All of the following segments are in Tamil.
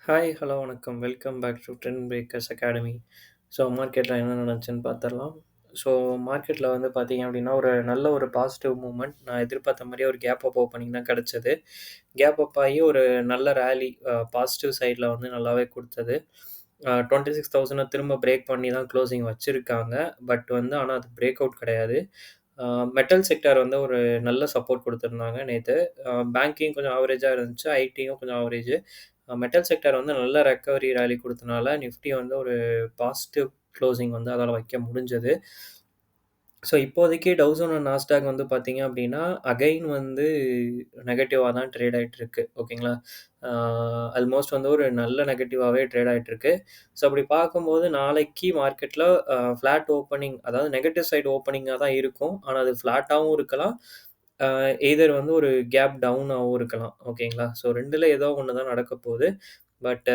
ஹாய், ஹலோ, வணக்கம். Welcome back to Trend Breakers Academy. So மார்க்கெட்டில் என்ன நடந்துச்சுன்னு பார்த்துடலாம். ஸோ மார்க்கெட்டில் வந்து பார்த்தீங்க அப்படின்னா, ஒரு நல்ல ஒரு பாசிட்டிவ் மூவ்மெண்ட். நான் எதிர்பார்த்த மாதிரியே ஒரு கேப் அப் ஓப்பனிங் தான் கிடச்சது. கேப் அப் ஆகி ஒரு நல்ல ரேலி பாசிட்டிவ் சைடில் வந்து நல்லாவே கொடுத்தது. 26,000 திரும்ப பிரேக் பண்ணி தான் க்ளோசிங் வச்சுருக்காங்க. பட் வந்து ஆனால் அது பிரேக் அவுட் கிடையாது. மெட்டல் செக்டார் வந்து ஒரு நல்ல சப்போர்ட் குடுத்துருந்தாங்க நேத்து. பேங்கிங் கொஞ்சம் ஆவரேஜா இருந்துச்சு. ஐடியும் கொஞ்சம் ஆவரேஜு. மெட்டல் செக்டார் வந்து நல்ல ரெக்கவரி ராலி குடுத்தனால, நிஃப்டி வந்து ஒரு பாசிட்டிவ் க்ளோசிங் வந்து அதால வைக்க முடிஞ்சது. ஸோ இப்போதைக்கு டவ் ஜோன் அண்ட் நாஸ்டாக் வந்து பார்த்தீங்க அப்டின்னா, அகைன் வந்து நெகட்டிவா தான் ட்ரேட் ஆயிட்டுருக்கு. ஓகேங்களா? ஆ ஆல்மோஸ்ட் வந்து ஒரு நல்ல நெகட்டிவாவே ட்ரேட் ஆயிட்டுருக்கு. ஸோ அப்படி பார்க்கும்போது நாளைக்கு மார்க்கெட்ல ஃப்ளாட் ஓப்பனிங் அதாவது நெகட்டிவ் சைடு ஓப்பனிங்கா தான் இருக்கும். ஆனா அது ஃப்ளாட்டாவும் இருக்கலாம். அ எய்தர் வந்து ஒரு கேப் டவுனாவும் இருக்கலாம். ஓகேங்களா? ஸோ 2ல ஏதோ ஒண்ணு தான் நடக்கப் போது. பட்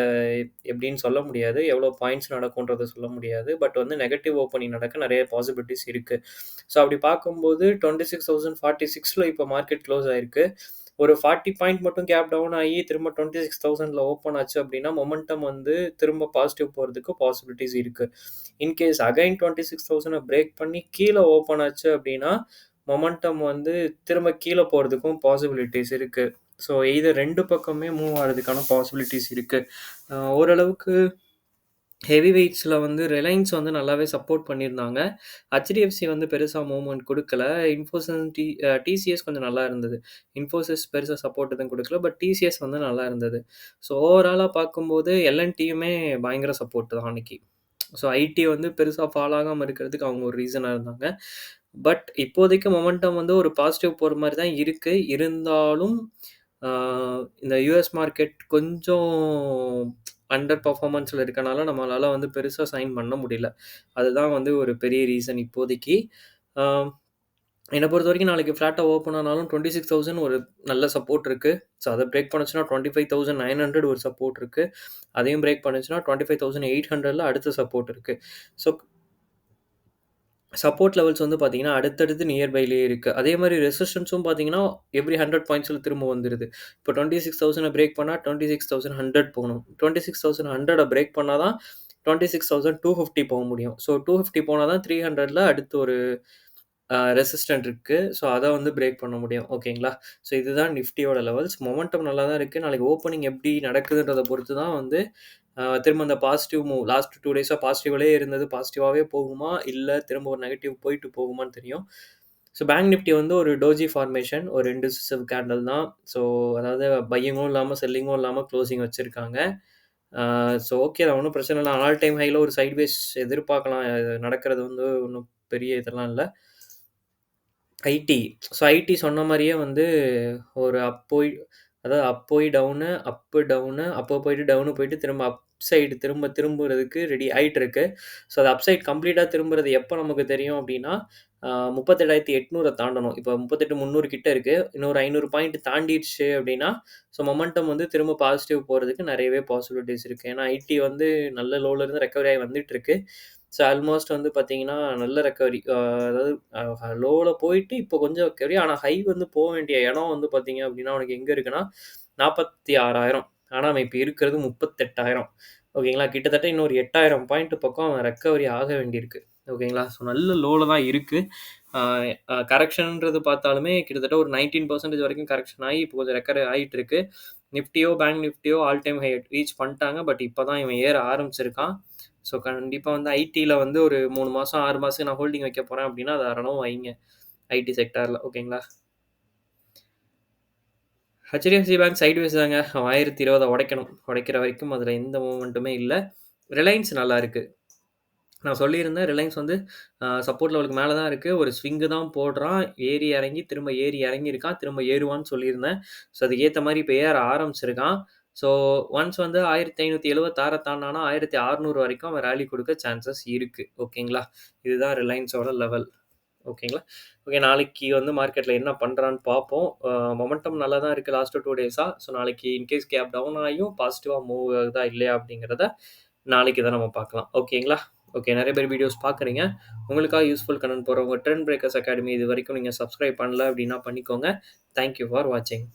எப்படின்னு சொல்ல முடியாது. எவ்வளோ பாயிண்ட்ஸ் நடக்கும்ன்றத சொல்ல முடியாது. பட் வந்து நெகட்டிவ் ஓப்பனிங் நடக்க நெறைய பாசிபிலிட்டீஸ் இருக்கு. ஸோ அப்படி பார்க்கும்போது 26,046ல இப்போ மார்க்கெட் க்ளோஸ் ஆயிருக்கு. ஒரு 40 பாயிண்ட் மட்டும் கேப் டவுன் ஆகி திரும்ப 26,000ல ஓப்பன் ஆச்சு அப்படின்னா, மொமெண்டம் வந்து திரும்ப பாசிட்டிவ் போறதுக்கு பாசிபிலிட்டீஸ் இருக்கு. இன்கேஸ் அகைன் 26,000 பிரேக் பண்ணி கீழ ஓப்பன் ஆச்சு அப்படின்னா, மொமெண்டம் வந்து திரும்ப கீழ போறதுக்கும் பாசிபிலிட்டீஸ் இருக்கு. ஸோ எய்தர் 2 பக்கமுமே மூவ் ஆறதுக்கான பாசிபிலிட்டீஸ் இருக்கு. ஓரளவுக்கு ஹெவி வெயிட்ஸ்ல வந்து ரிலையன்ஸ் வந்து நல்லாவே சப்போர்ட் பண்ணியிருந்தாங்க. HDFC வந்து பெருசா மூவ்மெண்ட் குடுக்கல. இன்ஃபோசிஸ் டிசிஎஸ் கொஞ்சம் நல்லா இருந்தது. இன்ஃபோசிஸ் பெருசா சப்போர்ட் எதுவும் குடுக்கல. பட் டிசிஎஸ் வந்து நல்லா இருந்தது. ஸோ ஓவராலா பார்க்கும்போது எல்&டியுமே பயங்கர சப்போர்ட் தான் அன்னைக்கு. ஸோ ஐடி வந்து பெருசா ஃபால் ஆகாம இருக்கிறதுக்கு அவங்க ஒரு ரீசனா இருந்தாங்க. பட் இப்போதைக்கு மொமெண்டம் வந்து ஒரு பாசிட்டிவ் போற மாரி தான் இருக்கு. இருந்தாலும் ஆ இந்த யுஎஸ் மார்க்கெட் கொஞ்சம் அண்டர் பெர்ஃபார்மன்ஸ்ல இருக்கனால நம்மளால வந்து பெருசா சைன் பண்ண முடியல. அதுதான் வந்து ஒரு பெரிய ரீசன் இப்போதைக்கு. ஆ என்ன பொறுத்தவரைக்கும் நாளைக்கு ஃப்ளாட்டா ஓப்பன் ஆனாலும் 26,000 ஒரு நல்ல சப்போர்ட் இருக்கு. ஸோ அத பிரேக் பண்ணுச்சுன்னா 25,900 ஒரு சப்போர்ட் இருக்கு. அதையும் பிரேக் பண்ணுச்சுன்னா 25,800ல அடுத்த சப்போர்ட் இருக்கு. ஸோ சப்போர்ட் லெவல்ஸ் வந்து பார்த்தீங்கன்னா, அடுத்தடுத்து நியர் பைலயே இருக்கு. அதே மாரி ரெசிஸ்டன்ஸும் பார்த்தீங்கன்னா, எவ்ரி 100 பாயிண்ட்ஸ்ல திரும்ப வந்துருது. இப்போ 26,000 பிரேக் பண்ணா 26,100 போணும். 26,100 பிரேக் பண்ணா தான் 26,250 போ முடியும். ஸோ 250 போனா தான் 300ல அடுத்து ஒரு ரெசிஸ்டன்ட் இருக்கு. ஸோ அத வந்து பிரேக் பண்ண முடியும். ஓகேங்களா? ஸோ இதுதான் நிஃப்டியோட லெவல்ஸ். மொமெண்டம் நல்லா தான் இருக்கு. நாளைக்கு ஓப்பனிங் எப்படி நடக்குதுன்றத பொறுத்து தான் வந்து திரும்ப அந்த பாசிட்டிவ் மூவ் லாஸ்ட் 2 டேஸா பாசிட்டிவ்லயே இருந்தது. பாசிட்டிவாவே போகுமா? இல்ல திரும்ப ஒரு நெகட்டிவ் போயிட்டு போகுமான்னு தெரியும். ஸோ பேங்க் நிஃப்டி வந்து ஒரு டோஜி ஃபார்மேஷன். ஒரு 2 சிவ் கேண்டில் தான். ஸோ அதாவது பையிங்கும் இல்லாம, செல்லிங்கும் இல்லாம க்ளோசிங் வச்சிருக்காங்க. ஸோ ஓகே தான் ஒண்ணும் பிரச்சனை இல்ல. ஆல் டைம் ஹைல ஒரு சைட்வேஸ் எதிர்பார்க்கலாம். அது நடக்கிறது வந்து ஒண்ணும் பெரிய இதெல்லாம் இல்ல. ஐடி. ஸோ ஐடி சொன்ன மாரியே வந்து ஒரு அப் போய் அதாவது அப் போய் டவுனு, அப்பு டவுனு, அப்ப போயிட்டு டவுனு போயிட்டு திரும்ப அப் சைடு திரும்புறதுக்கு ரெடி ஆயிட்டு இருக்கு. ஸோ அது அப் சைட் கம்ப்ளீட்டா திரும்புறது எப்ப நமக்கு தெரியும் அப்டின்னா, 38,800 தாண்டணும். இப்ப 38,300 கிட்ட இருக்கு. இன்னொரு 500 பாயிண்ட் தாண்டிருச்சு அப்டின்னா, ஸோ மொமெண்டம் வந்து திரும்ப பாசிட்டிவ் போறதுக்கு நெறையவே பாசிபிலிட்டீஸ் இருக்கு. ஏன்னா ஐடி வந்து நல்ல லோல இருந்து ரெக்கவரி ஆகி வந்துட்டு இருக்கு. ஸோ ஆல்மோஸ்ட் வந்து பார்த்தீங்கன்னா, நல்ல ரெக்கவரி. அதாவது லோல போயிட்டு இப்போ கொஞ்சம் ரெக்கவரி. ஆனா ஹை வந்து போ வேண்டிய இடம் வந்து பார்த்தீங்க அப்டின்னா, உனக்கு எங்க இருக்குன்னா 46,000. ஆனா அவன் இப்ப இருக்கிறது 38,000. ஓகேங்களா? கிட்டத்தட்ட இன்னொரு 8,000 பாயிண்ட் பக்கம் அவன் ரெக்கவரி ஆக வேண்டியிருக்கு. ஓகேங்களா? ஸோ நல்ல லோல தான் இருக்கு. அ அ கரெக்ஷன்ன்றது பார்த்தாலுமே கிட்டத்தட்ட ஒரு 19% வரைக்கும் கரெக்ஷன் ஆகி இப்போ கொஞ்சம் ரெக்கவரி ஆயிட்டு இருக்கு. நிஃப்டியோ, பேங்க் நிஃப்டியோ ஆல் டைம் ஹை ரீச் பண்ணிட்டாங்க. பட் இப்ப தான் இவன் ஏற ஆரம்பிச்சிருக்கான். ஸோ கண்டிப்பா வந்து ஐடில வந்து ஒரு 3 மாசம், 6 மாசம் நான் ஹோல்டிங் வைக்க போறேன் அப்டின்னா, தாராளமா வைங்க. ஐடி செக்டார்ல ஓகேங்களா? HDFC பேங்க் சைட்வேஸ் தாங்க. அவன் 1020 உடைக்கணும். உடைக்கிற வரைக்கும் அதில எந்த மூவ்மெண்ட்டுமே இல்ல. ரிலையன்ஸ் நல்லா இருக்கு. நான் சொல்லியிருந்தேன் ரிலையன்ஸ் வந்து சப்போர்ட் லெவலுக்கு மேல தான் இருக்கு. ஒரு ஸ்விங் தான் போடுறான். ஏறி இறங்கி, திரும்ப ஏறி இறங்கியிருக்கான். திரும்ப ஏறுவான்னு சொல்லியிருந்தேன். ஸோ அதுக்கு ஏத்த மாரி இப்ப ஏற ஆரம்பிச்சிருக்கான். ஸோ ஒன்ஸ் வந்து 1576 தாண்டுனானா 1600 வரைக்கும் அவன் ராலி குடுக்க சான்சஸ் இருக்கு. ஓகேங்களா? இதுதான் ரிலையன்ஸோட லெவல். ஓகேங்களா? ஓகே நாளைக்கு வந்து மார்க்கெட்ல என்ன பண்றான்னு பார்ப்போம். மொமெண்டம் நல்லா தான் இருக்கு லாஸ்ட் 2 டேஸா. ஸோ நாளைக்கு இன்கேஸ் கேப் டவுன் ஆகியும் பாசிட்டிவா மூவ் ஆகுதா இல்லையா அப்படிங்கிறத நாளைக்கு தான் நம்ம பார்க்கலாம். ஓகேங்களா? ஓகே நெறைய பேர் வீடியோஸ் பார்க்குறீங்க. உங்களுக்காக யூஸ்ஃபுல் கன்டென்ட் போடுறவங்க ட்ரெண்ட் பிரேக்கர்ஸ் அகாடமி இதுவரைக்கும் நீங்க சப்ஸ்கிரைப் பண்ணல அப்படின்னா பண்ணிக்கோங்க. தேங்க் யூ ஃபார் வாட்சிங்.